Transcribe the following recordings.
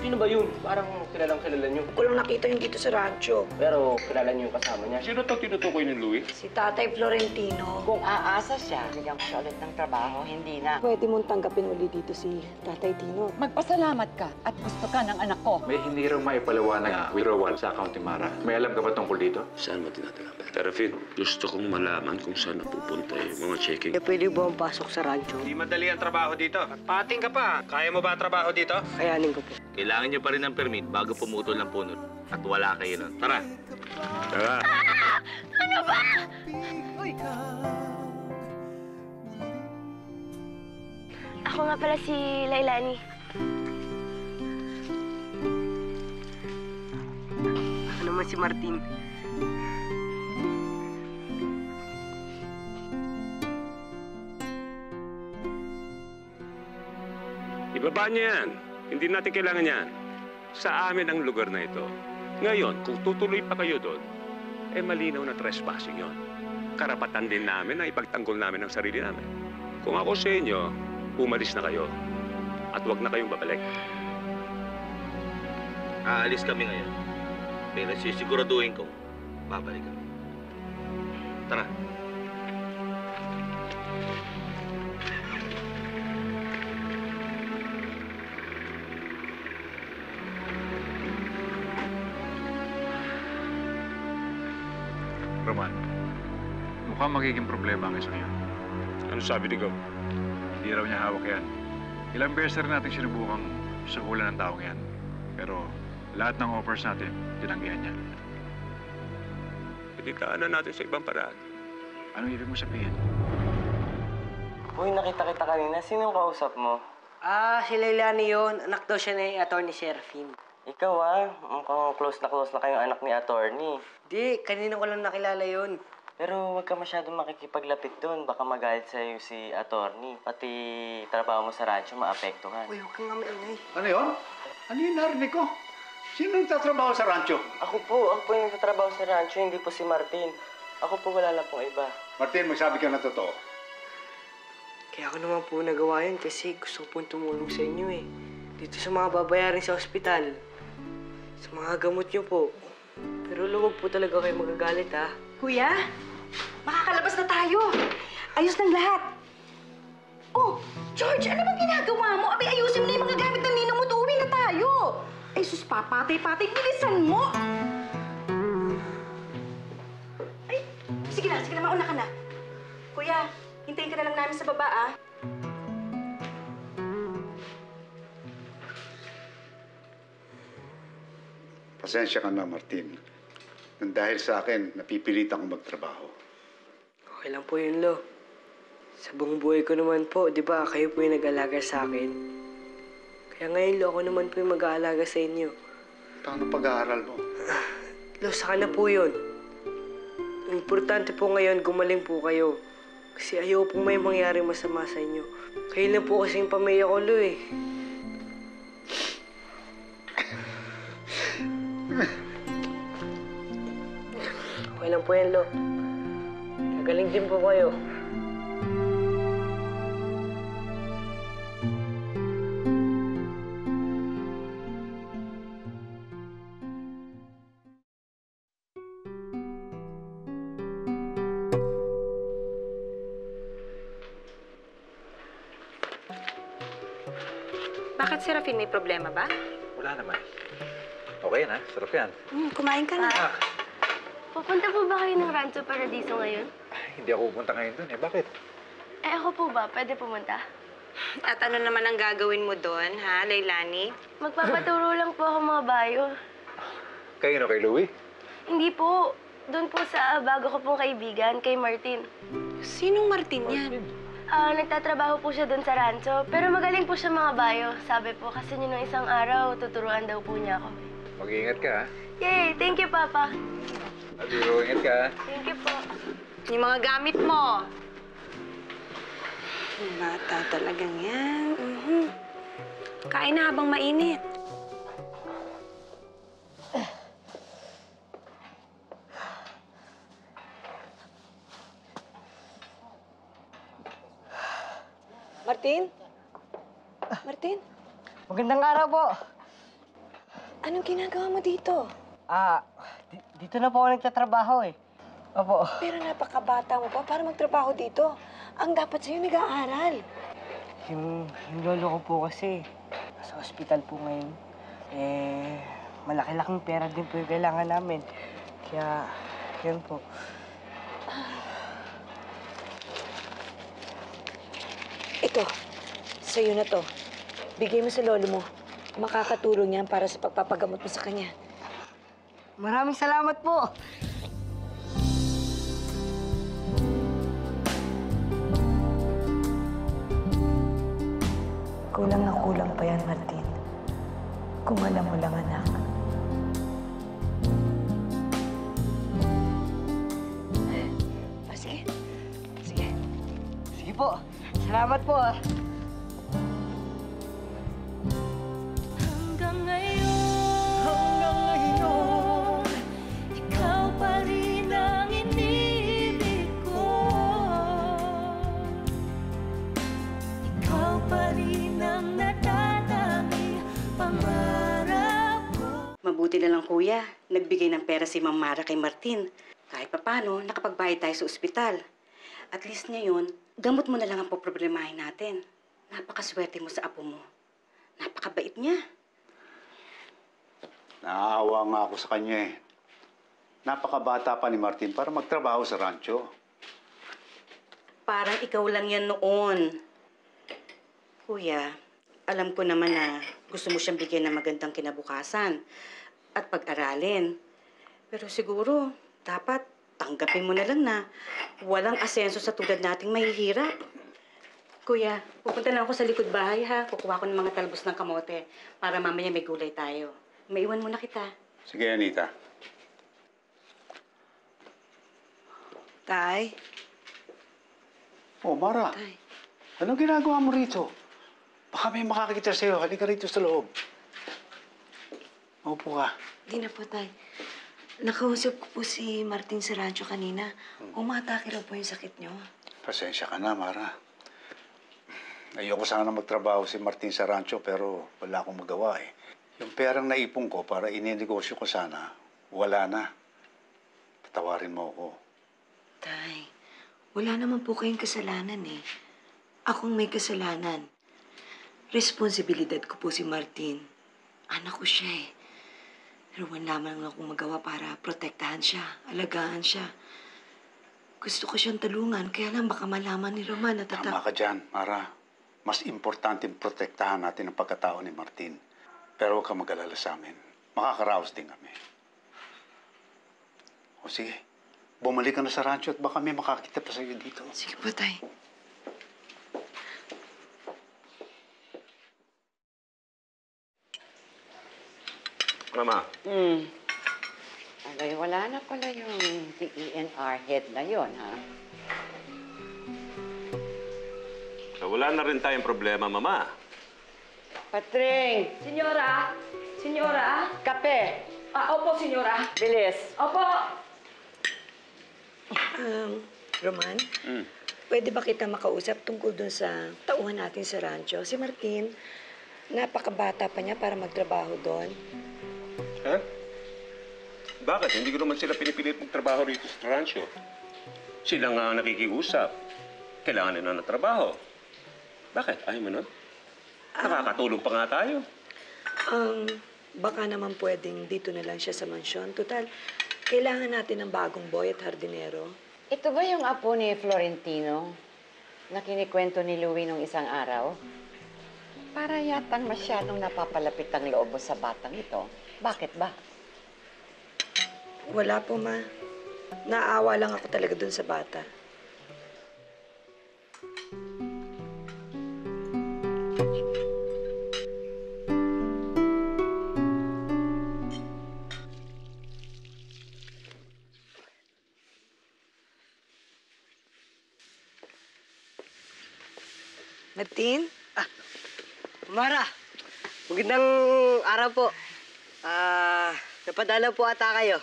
Sino ba yun? Parang kilala niyo. Ko lang nakita yun dito sa rancho. Pero kilala niyo yung kasama niya. Sino to tinutukoy ni Louie? Si Tatay Florentino. Kung aasa siya, bigyan ko siya ulit ng trabaho, hindi na. Pwede mong tanggapin uli dito si Tatay Tino. Magpasalamat ka at gusto ka ng anak ko. May hindi raw maipalawanag na withdrawal sa account ni Mara. May alam ka ba tungkol dito? Saan mo tinatala? Terafin, gusto kong malaman kung saan napupunta yung mga checking. Pwede ba ang pasok sa rancho? Hindi madali ang trabaho dito. Pating ka pa. Kaya mo ba ang trabaho dito? Kayanin ko po. Kailangan nyo pa rin ng permit bago pumutol ng puno. At wala kayo nun. Tara! Tara! Ano ba? Ako nga pala si Lailani. Ako naman si Martin. Ibaba niyo yan. Hindi natin kailangan yan. Sa amin ang lugar na ito. Ngayon, kung tutuloy pa kayo doon, malinaw na trespassing yon. Karapatan din namin na ipagtanggol namin ang sarili namin. Kung ako sa inyo, umalis na kayo. At huwag na kayong babalik. Aalis kami ngayon. Pero sisiguraduhin kong babalik kami. Tara! Roman, mukhang magiging problema ang isang yan. Ano sabi ni Gov? Hindi raw niya hawak yan. Ilang beses rin natin sinubukang suhulan ng taong yan. Pero lahat ng offers natin, tinanggihan niya. Idikaanan natin sa ibang paraan. Anong ibig mo sabihin? Uy, nakita kita kanina. Sino yung kausap mo? Si Lailani yun. Anak daw siya ni Atty. Serafin. Ikaw mukhang close na kayong anak ni attorney. Di, kanina ko lang nakilala yun. Pero huwag ka masyadong makikipaglapit doon. Baka magalit sa'yo si attorney. Pati trabaho mo sa rancho maapektuhan. Uy, huwag kang nga maingay. Ano yun? Ano yung narinig ko? Sino nagtatrabaho sa rancho? Ako po yung nagtatrabaho sa rancho, hindi po si Martin. Ako po wala lang pong iba. Martin, magsabi ka na totoo. Kaya ako naman po nagawa yun kasi gusto ko pong tumulong sa inyo eh. Dito sa mga babayarin sa ospital. Sa mga gamot niyo po. Pero luwag po talaga kayo magagalit ha. Kuya, makakalabas na tayo. Ayos ng lahat. Oh, George, ano bang ginagawa mo? Abay, ayusin mo na yung mga gamit ng ninong mo. Uuwi na tayo. Ay, sus, papatay-patay. Bilisan mo. Ay, sige na, mauna ka na. Kuya, hintayin ka na lang namin sa baba, ah. Pasensya ka na, Martin. Nang dahil sa akin, napipilitan kong magtrabaho. Okay lang po yun, Lo. Sa buong buhay ko naman po, di ba, kayo po yung nag-alaga sa akin. Kaya ngayon, Lo, ako naman po yung mag-aalaga sa inyo. Paano pag-aaral mo? Lo, saka na po yun. Ang importante po ngayon, gumaling po kayo. Kasi ayaw pong may mangyaring masama sa inyo. Kayo na po kasing pamilya ko, Lo, eh. Okay lang po yan, Lo. Gagaling din po kayo. Bakit, Serafin? May problema ba? Wala naman. Okay yan, ha? Sarap yan. Kumain ka na. Pupunta po ba kayo ng Rancho Paradiso ngayon? Hindi ako pupunta ngayon dun, eh. Bakit? Ako po ba? Pwede pumunta? At ano naman ang gagawin mo doon, ha, Lailani? Magpapaturo lang po ako mga bayo. Kayo kay Louie? Hindi po. Doon po sa bago ko pong kaibigan, kay Martin. Sinong Martin yan? Nagtatrabaho po siya doon sa rancho. Pero magaling po siya mga bayo. Sabi po, kasi nung isang araw, tuturuan daw po niya ako. Mag-iingat ka, ha? Yay! Thank you, Papa. Adiro, ingat ka, ha? Thank you po. Yung mga gamit mo. Bata talagang yan. Kain na habang mainit. Martin? Martin? Magandang araw po. Anong ginagawa mo dito? Dito na po ako nagtatrabaho eh. Opo. Pero napakabata mo pa para magtrabaho dito. Ang dapat sa'yo nag-aaral. Yung lolo ko po kasi, sa ospital po ngayon. Malaki-laking pera din po yung kailangan namin. Kaya, yun po. Ito, sa'yo na to. Bigay mo sa lolo mo. Makakatulong yan para sa pagpapagamot mo sa kanya. Maraming salamat po. Kulang na kulang pa yan, Martin. Kung alam mo lang, anak. Sige. Sige. Sige po. Salamat po. Hanggang ngayon, ikaw pa rin ang inibig ko. Ikaw pa rin ang natatanging pangarap ko. Mabuti na lang, kuya. Nagbigay ng pera si Ma'am Mara kay Martin. Kahit papano, nakapagbayad tayo sa ospital. At least ngayon, gamot mo na lang ang poproblemahin natin. Napakaswerte mo sa apo mo. Napakabait niya. Naaawa nga ako sa kanya eh. Napakabata pa ni Martin para magtrabaho sa rancho. Parang ikaw lang yan noon. Kuya, alam ko naman na gusto mo siyang bigyan ng magandang kinabukasan at pag-aralin. Pero siguro, dapat tanggapin mo na lang na walang asenso sa tulad nating mahihirap. Kuya, pupunta lang ako sa likod bahay ha. Kukuha ko ng mga talbos ng kamote para mamaya may gulay tayo. Maiwan muna kita. Sige, Anita. Tay? Oh, Mara. Tay. Anong ginagawa mo rito? Baka may makakita sa'yo. Halika rito sa loob. Maupo ka. Di na po, Tay. Nakausap ko po si Martin sa rancho kanina. Umatake raw po yung sakit niyo. Pasensya ka na, Mara. Ayoko sana magtrabaho si Martin sa rancho pero wala akong magawa eh. Yung perang naipon ko para ininegosyo ko sana, wala na. Patawarin mo ako. Tay, wala naman po kayong kasalanan eh. Akong may kasalanan. Responsibilidad ko po si Martin. Anak ko siya eh. Pero wala lamang akong magawa para protektahan siya, alagaan siya. Gusto ko siyang tulungan, kaya lang baka malaman ni Roman na Tama ka dyan, Mara. Mas importante protektahan natin ang pagkatao ni Martin. Pero huwag ka mag-alala sa amin. Makakaraos din kami. O sige, bumalik ka na sa rancho at baka may makakita pa sa'yo dito. Sige po, Tay. Mama. Abay, wala na pala yung DENR head na yon, ha? So, wala na rin tayong problema, Mama. Patring! Senyora! Senyora! Kape! Opo, senyora. Bilis! Opo! Roman, pwede ba kita makausap tungkol dun sa tauhan natin sa rancho? Si Martin, napakabata pa niya para magtrabaho doon. Ha? Bakit? Hindi ko naman sila pinipilit magtrabaho rito sa rancho. Sila nga nakikiusap. Kailangan nila ng trabaho. Bakit? Ayaw mo nun? Nakakatulong pa nga tayo. Baka naman pwedeng dito na lang siya sa mansyon. Total, kailangan natin ng bagong boy at hardinero. Ito ba yung apo ni Florentino na kinikwento ni Louie nung isang araw? Para yatang masyadong napapalapit ang loob mo sa batang ito. Bakit ba? Wala po, Ma. Naawa lang ako talaga dun sa bata. Martin? Mara, magandang araw po. Napadala po ata kayo.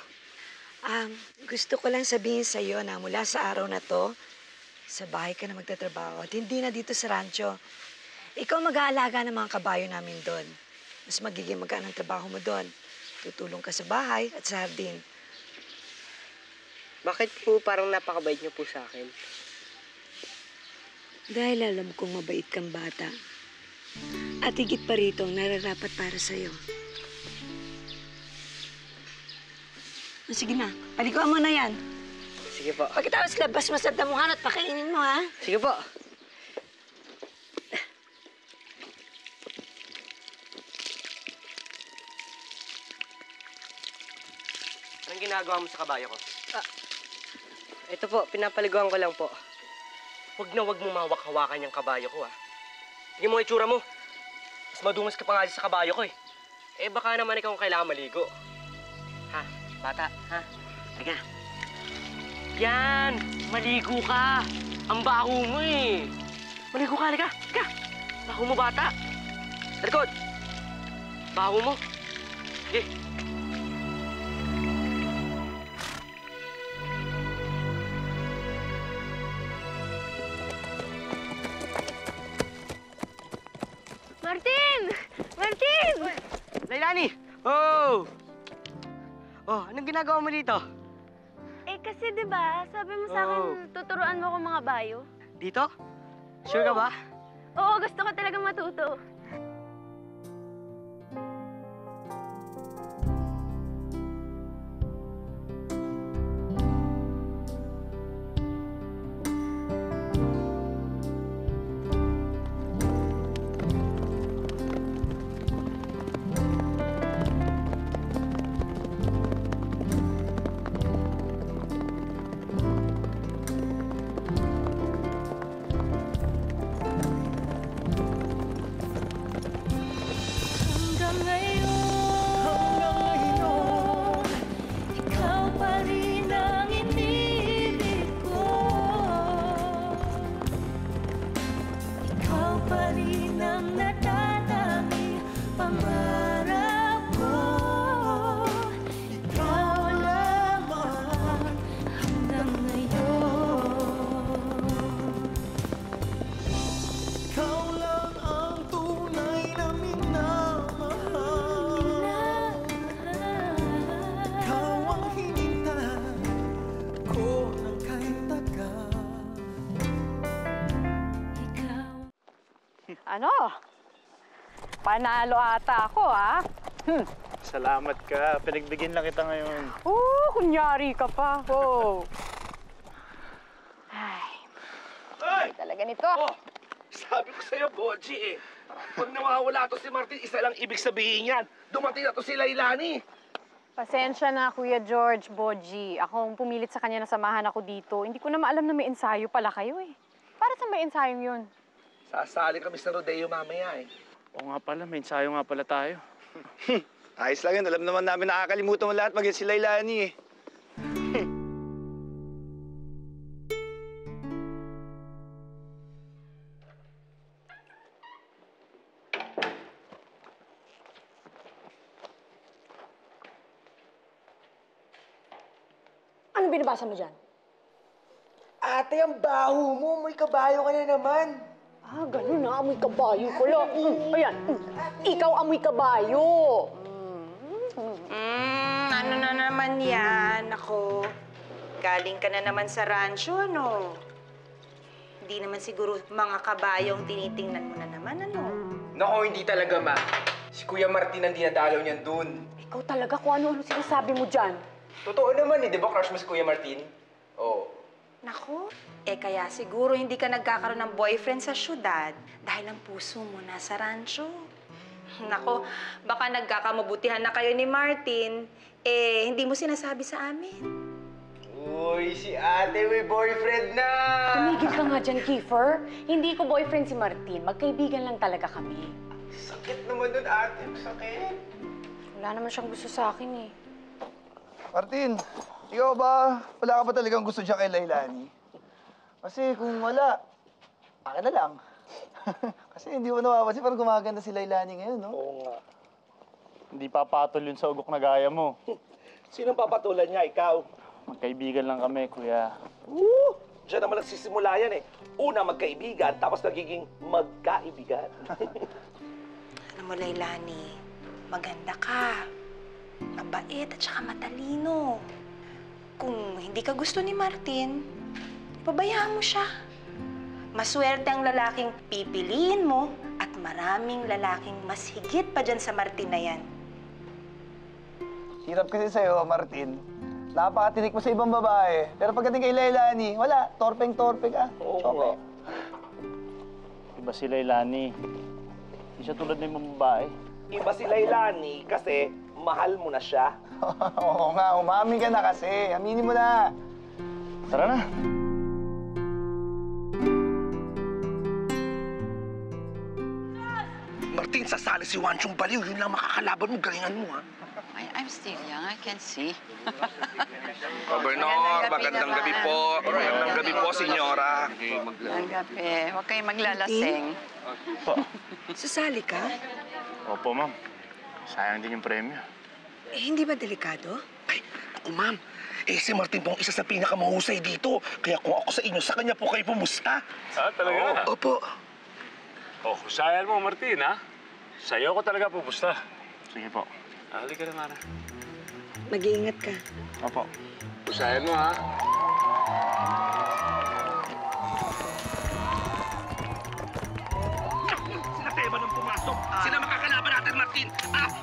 Gusto ko lang sabihin sa'yo na mula sa araw na to, sa bahay ka na magtatrabaho at hindi na dito sa rancho. Ikaw mag-aalaga ng mga kabayo namin doon. Mas magiging magaan ang trabaho mo doon. tutulong ka sa bahay at sa hardin. Bakit po parang napakabait niyo po sa akin? Dahil alam kong mabait kang bata. At higit pa rito ang nararapat para sa'yo. Sige na, paliguan mo na yan. Sige po. Pagkatapos labas mo sa damuhan at pakainin mo, ha? Sige po. Anong ginagawa mo sa kabayo ko? Ito po, pinapaliguan ko lang po. Huwag mo mawak-hawakan yung kabayo ko, ha? Tingnan mo itsura mo. Mas madumas ka pa nga sa kabayo ko, eh. Eh, baka naman ikaw kailangan maligo. Ha? Bata, ha? Halika. Yan! Maligo ka! Ang baho mo, eh. Maligo ka, halika. Halika. Baho mo, bata. Sa likod. Baho mo. Sige. Martin! Martin! Lailani! Oh! Oh, anong ginagawa mo dito? Eh kasi 'di ba, sabi mo sa akin, tuturuan mo ako mga bayo. Dito? Sure ka ba? Oo, gusto ko talagang matuto. Hanggang ngayon, ikaw pa rin ang inibig ko. Ikaw pa rin ang natatangi pangarap ko. Ikaw lamang hanggang ngayon. Ikaw lang ang tunay na minamahal. Ikaw ang hinintay ko ng kahit tagal. Ano? Panalo ata ako, ha? Salamat ka. Pinagbigyan lang kita ngayon. Kunyari ka pa. Ay, talaga nito. Sabi ko sa'yo, Boji, eh. Pag nawawala to si Martin, isa lang ibig sabihin yan. Dumating na to si Lailani. Pasensya na, Kuya George, Boji. Ako ang pumilit sa kanya na samahan ako dito. Hindi ko na maalam na may ensayo pala kayo, eh. Para sa may ensayong yun? Sasali kami sa rodeo mamaya, eh. Oo nga pala, may ensayo nga pala tayo. Ayos lang yun. Alam naman namin nakakalimutan mo lahat mag si Lailani eh. Anong binabasa mo dyan? Ate, ang baho mo. May kabayo ka na naman. Ganun na. Amoy kabayo ko lang. Ayan. Ikaw amoy kabayo. Ano na naman yan? Ako, galing ka na naman sa rancho, ano? Hindi naman siguro mga kabayong tinitingnan mo na naman, ano? Nako, hindi talaga, ma. Si Kuya Martin ang dinadalaw niyan dun. Ikaw talaga kung ano-ano sinasabi mo dyan. Totoo naman eh, di ba crush mo si Kuya Martin? Oo. Nako, kaya siguro hindi ka nagkakaroon ng boyfriend sa syudad dahil ang puso mo nasa rancho. Nako, baka nagkakamabutihan na kayo ni Martin, hindi mo sinasabi sa amin. Uy, si ate may boyfriend na! Tumigil ka nga dyan, Kiefer. Hindi ko boyfriend si Martin. Magkaibigan lang talaga kami. Sakit naman nun, ate. Sakit. Wala naman siyang gusto sa akin, eh. Martin, ikaw ba, wala ka ba talagang gusto dyan kay Lailani? Kasi kung wala, akin na lang. Kasi hindi mo napapansin, parang gumaganda si Lailani ngayon, no? Oo nga. Hindi papatol yun sa ugok na gaya mo. Sinong papatulan niya? Ikaw? Magkaibigan lang kami, kuya. Diyan naman nagsisimula yan, eh. Una, magkaibigan, tapos nagiging magkaibigan. Alam mo, Lailani, maganda ka. mabait at saka matalino. Kung hindi ka gusto ni Martin, pabayaan mo siya. Maswerte ang lalaking pipiliin mo at maraming lalaking mas higit pa dyan sa Martin na yan. Hirap kasi sa'yo, Martin. Napakatinik mo sa ibang babae. Pero pagdating kay Lailani, wala. Torpeng-torpe ka. Oo. Iba si Lailani. Hindi siya tulad ng ibang babae. Iba si Lailani kasi mahal mo na siya. Oo nga, umamin ka na kasi. Aminin mo na. Tara na. Martin, sasali si Wanchong Baliw. Yun lang makakalaban mo. Galingan mo, ha? I'm still young. I can't see. Gobernador, magandang gabi po. Magandang gabi po, senyora. Ang gabi. Huwag kayong maglalasing. Susali ka? Opo, ma'am. Sayang din yung premyo. Hindi ba delikado? Ako, ma'am. Si Martin po ang isa sa pinakamahusay dito. Kaya kung ako sa inyo, sa kanya po kayo pumusta. Talaga? Opo. Husayan mo, Martin, ha? Sa'yo ko talaga pupusta. Sige po. Halika na, Mara. Mag-iingat ka. Opo. Husayan mo, ha? Sila Teba nang pumasok. Sila makakalaban natin, Martin.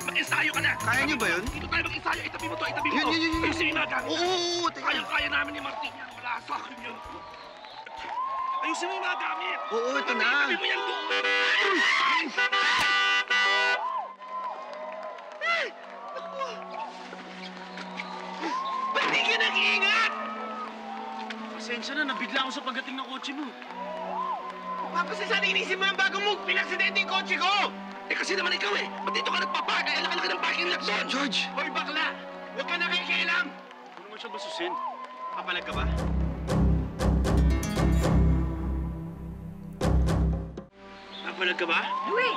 Mag-ensayo ka na. Kaya niyo ba yun? Dito tayo mag-ensayo. Itabi mo to, itabi mo to. Yun. Ayusin mo yung mga gamit. Oo. Kaya namin ni Martin yan. Wala sa akin yun. Ayusin mo yung mga gamit. Oo, ito na. Itabi mo yan doon. Ba't di ka nag-iingat? Pasensya na, nabigla ako sa pagdating ng kotse mo. Papasya sana inisip mo ang bago mo. Pinaksidente yung kotse ko. Kasi naman ikaw eh. Ba't dito ka nagpapark? Ay, laki ng parking lot doon. George! Hoy, bakla! Huwag ka na kayo-kailam! Huwag naman siya basusin. Papalag ka ba? Papalag ka ba? Louie!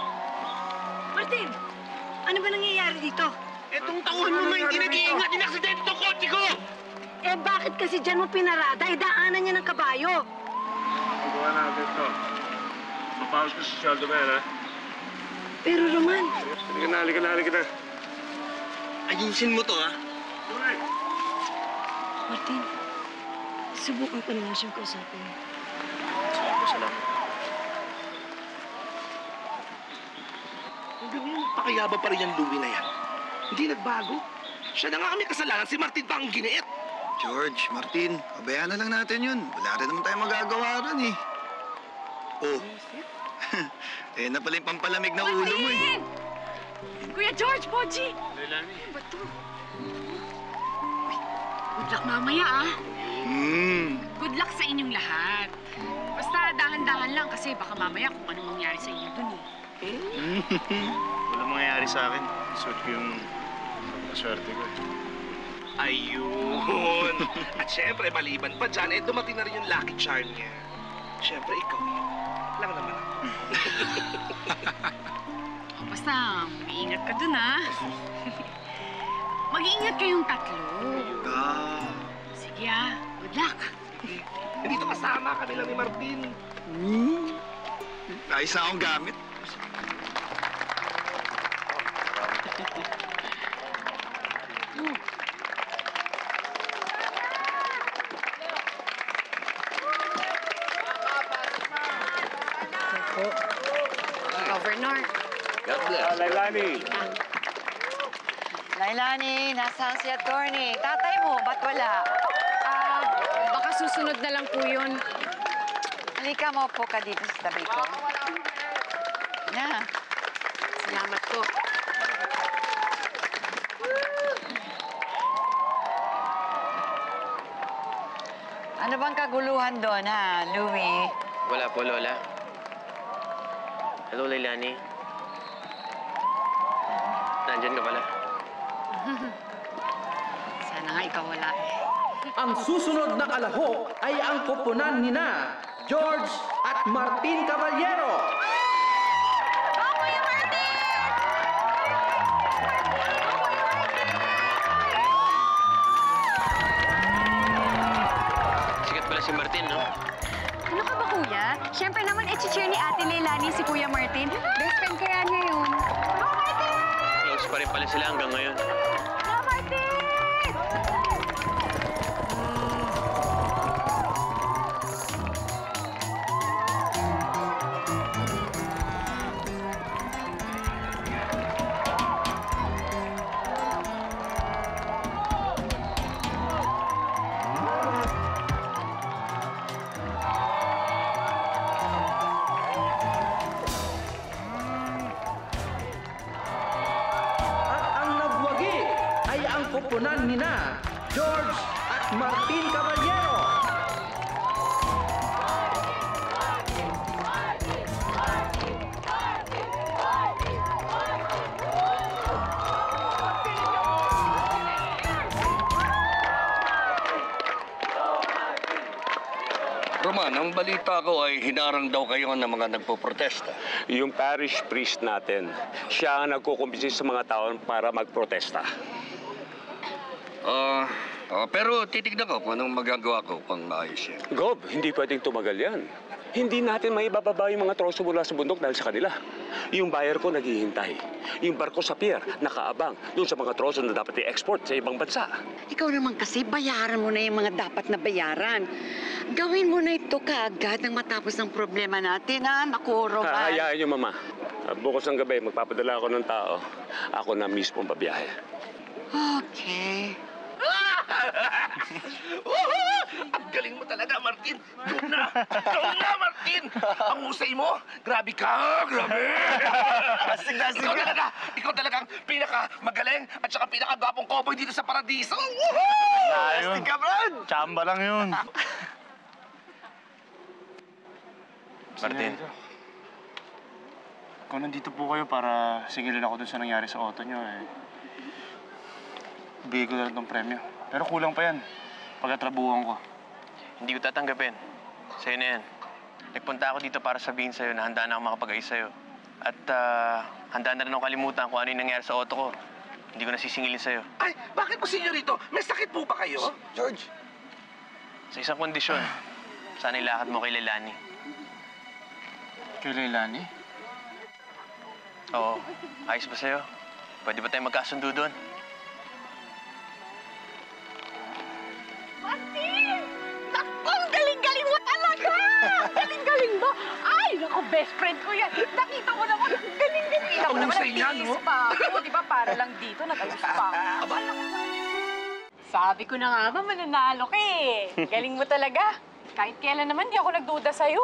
Martin! Ano ba nangyayari dito? Etong tauhan mo na hindi nag-iingat. Inaksidente itong kotse ko! Bakit kasi dyan mo pinarada? Daanan niya ng kabayo. Magawa natin ito. Mapaus ko si Shaldo ba yan, ha? Pero Roman... Halika na. Ayusin mo to, ha? Martin, subukan ko naman siyang kausapin. Salamat. Hanggang ngayon, pakayaba pa rin yung Louie na yan. Hindi nagbago. Siya na nga kami kasalanan. Si Martin pa ang giniit. George, Martin, pabayaan na lang natin yun. Wala rin naman tayo magagawa ron eh. Oh. Na pala yung pampalamig na ulo mo eh. Kuya George, Boji! Lailani. Ano ba to? Good luck mamaya, ah. Good luck sa inyong lahat. Basta dahan-dahan lang kasi baka mamaya kung anong mangyari sa inyo dun, eh. Walang mangyayari sa akin. Suot ko yung maswerte ko. Ayun! At syempre, maliban pa dyan, dumating na rin yung lucky charm niya. Syempre, ikaw yun. Lang naman ako. Basta, mag-iingat ka dun, ah. Mag-iingat kayong tatlo. Sige, ah. Good luck. Dito kasama kami lang ni Martin. Ayos na akong gamit. Governor. God bless. Lailani. Lailani, nasaan si attorney? Tatay mo, ba't wala? Baka susunod na lang po yun. Halika mo po ka dito sa tabi ko. Na. Salamat po. Ano bang kaguluhan doon, ha, Louie? Wala po, Lola. Hello, Lailani. Nandyan ka pala. Sana nga ikaw wala, eh. Ang susunod na kalahok ay ang koponan nina George at Martin Caballero. Sikat pala si Martin, no? Ano ka ba, kuya? Siyempre naman, cheer ni Ate Leilani si Kuya Martin. Best friend kaya niya yun. Close pa rin pala sila hanggang ngayon. koponan nina George at Martin Caballero. Roman, ang balita ko ay hinarang daw kayo ng mga nagpoprotesta. Yung parish priest natin, siya ang nagkukumbinsi sa mga tao para magprotesta. Pero titignan ko kung anong magagawa ko pang maayos yan. Gob, hindi pwedeng tumagal yan. Hindi natin maibababa yung mga troso mula sa bundok dahil sa kanila. Yung buyer ko naghihintay. Yung barko sa pier, nakaabang doon sa mga troso na dapat i-export sa ibang bansa. Ikaw naman kasi, bayaran mo na yung mga dapat na bayaran. Gawin mo na ito kaagad nang matapos ng problema natin, ha? Naku, Roman. Hayaan niyo, Mama. Bukas ng gabi, magpapadala ako ng tao. Ako na mismo ang pabiyahe. Okay. Ang galing mo talaga, Martin! Doon na! Doon na, Martin! Ang husay mo! Grabe ka! Grabe! Ikaw talagang pinaka-magaling at saka pinaka-gwapong cowboy dito sa paradiso! Ayun. Astig ka, Brad! Chamba lang yun. Martin. Kung nandito po kayo para singilin ako dun sa nangyari sa auto nyo, bigay ko na lang tong premyo. Pero kulang pa yan. Pagkatrabuhan ko. Hindi ko tatanggapin. Sa'yo na yan. Nagpunta ako dito para sabihin sa'yo na handa na ako makapag-ayos sa'yo. At handa na rin ako kalimutan kung ano yung nangyari sa auto ko. Hindi ko nasisingilin sa'yo. Ay, bakit po, senyorito? May sakit po ba kayo? George! Sa isang kondisyon, sana ilakad mo kay Leilani. Kay Leilani? Oo. Ayos ba sa'yo? Pwede ba tayo magkasundo doon? Martin! Naku, ang galing-galing mo talaga! Galing-galing mo! Ay, naku, best friend ko yan. Nakita mo naman, galing-galing. Nakita mo naman, nagtiis pa ako. Di ba, para lang dito, nag-ayos pa ako. Sabi ko na nga ba, mananalo ka eh. Galing mo talaga. Kahit kailan naman, di ako nagduda sa'yo.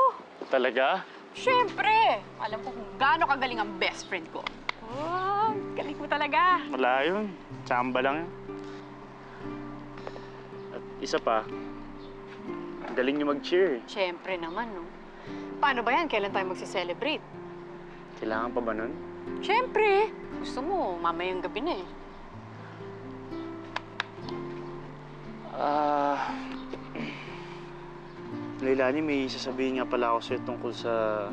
Talaga? Siyempre! Alam ko kung gaano kagaling ang best friend ko. Oh, galing mo talaga. Wala yun. Chamba lang yun. At isa pa, galing niyo mag-cheer. Siyempre naman, no? Paano ba yan? Kailan tayo magsi-celebrate? Kailangan pa ba nun? Siyempre! Gusto mo, mamayang gabi na eh. Leilani, may sasabihin nga pala ako sa'yo tungkol sa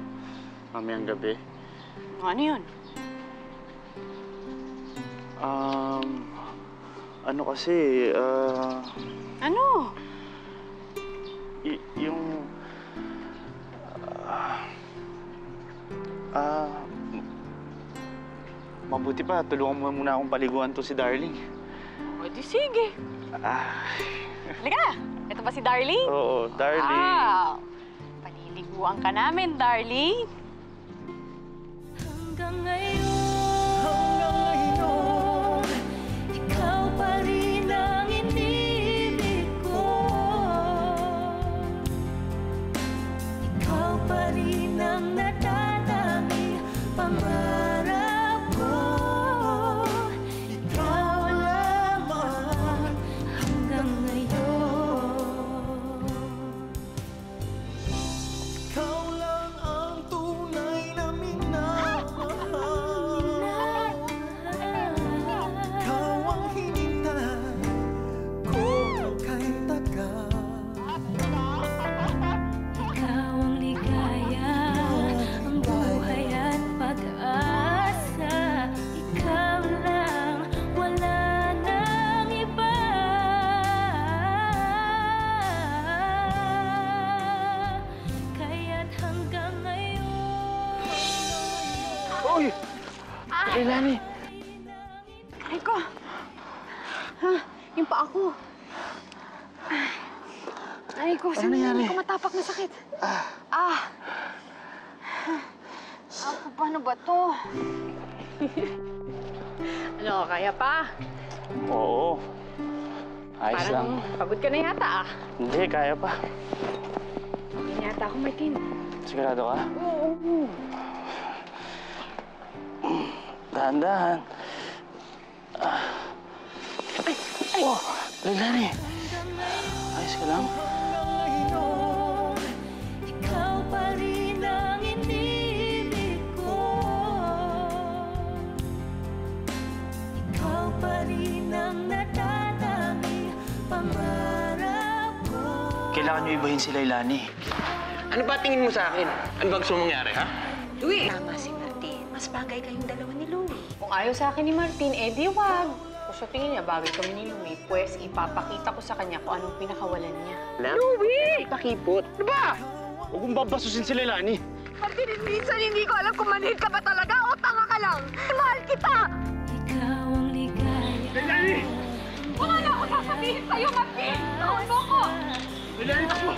mamayang gabi. Ano yun? Ano kasi, Ano? yung... mabuti pa, tulungan mo muna akong paliguan to si Darling. O di sige. Halika! Ito ba si Darling? Oo, Darling. Wow! Paliliguan ka namin, Darling. Hanggang ngayon, ikaw pa rin ang inibig ko. Ikaw pa rin ang nadadaming pangarap ko. Ikaw lamang hanggang ngayon. Ikaw lang ang tunay na minamahal. Ikaw ang hinintay ko kahit tagal. Ikaw ang ligaya, ang buhay at pag-asa. Ikaw lang, wala nang iba. Kaya't hanggang ngayon. Uy! Leilani! Ay ko! Ha? Yung paa ko. Ay ko, Ano nangyari? Hindi ko matapak na sakit. Paano ba to? Ano, kaya pa? Oo. Ayos lang. Parang pagod ka na yata Hindi, kaya pa. Okay na yata ako, Martin. Sigurado ka? Oo. Dahan-dahan. Ay, Ay! Oh, Leilani. Ayos ka lang? Ikaw pa rin ang inibig ko. Ikaw pa rin ang nadadami pangarap ko. Kailangan niyo ibahin si Leilani. Ano ba tingin mo sa akin? Ano ba gusto mong mangyari, ha? Louie! Tama si Martin. Mas bagay kayong dalawa ni Louie. Kung ayaw sa akin ni Martin, eh di wag. Kung sa tingin niya bagay kami ni Louie, pues ipapakita ko sa kanya kung anong pinakawalan niya. Louie! Pakipot. Ano ba? Huwag mong babasusin si Leilani. Martin, minsan hindi ko alam kung manhid ka ba talaga o tanga ka lang. Mahal kita! Ikaw ang ligaya. Leilani! Wala na ako sasabihin sa'yo, Martin! Tawag mo ko! Leilani, takbo!